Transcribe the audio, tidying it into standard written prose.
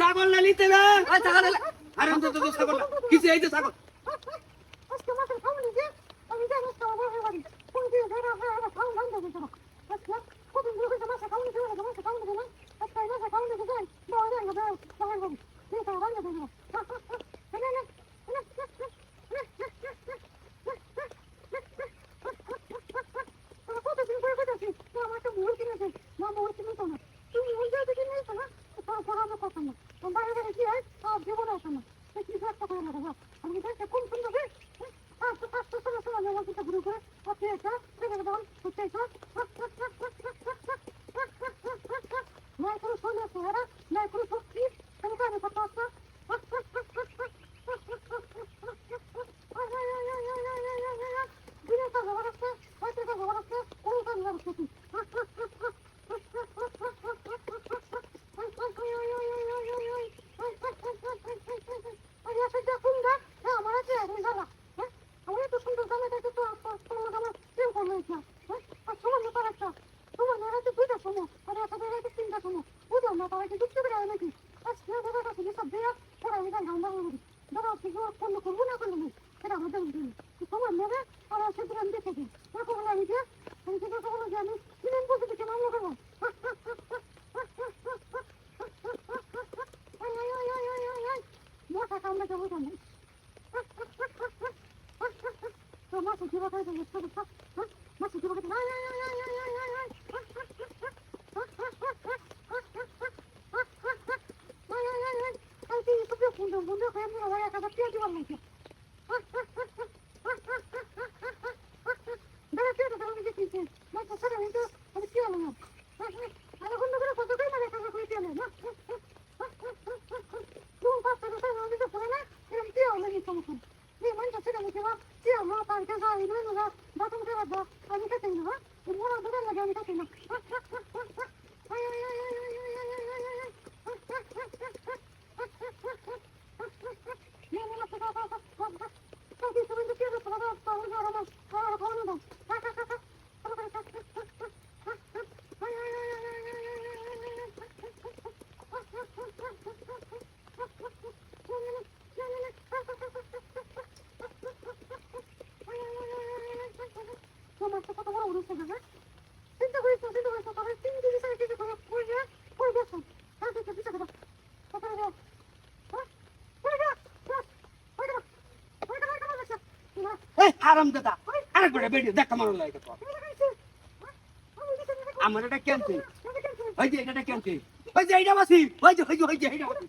ছাগল না নিতে না আরে অন্তত তো ছাগল না কিছু এই যে ছাগল আজকে মাছ খাওনি যে আমি জানি আজকে আমার বাড়ি কোন দিয়ে ধরে আমরা খাওয়া বন্ধ করে দেবো আজকে কতদিন ধরে মাছ খাওনি যে মাছ খাওনি না আজকে মাছ খাওনি যে বড় না বড় বড় এই তো বন্ধ করে দেবো না না কতদিন ধরে করতেছি তো আমার তো ভুল কিনেছে না ভুল কিনেছে না তুমি ভুল যাও দেখে নিয়েছো না তারপর আমার কথা না তোমার বাইরে কি হয় সব জীবন আসে না কি একটা করে না দাদা আমি দেখতে কোন সুন্দর রে আমি কিন্তু ঘুরে ঘুরে আপনি এটা দেখে দাও হচ্ছে এটা না করে শোনে তোরা না করে সত্যি আমি তো আমি কথা আছে আরাম দাদা আরেকবার ভিডিও দেখা মারো লাগে তো আমার এটা কেমতে ওই যে এটা কেমতে ওই যে এইটা বাসি ওই যে এইটা বাসি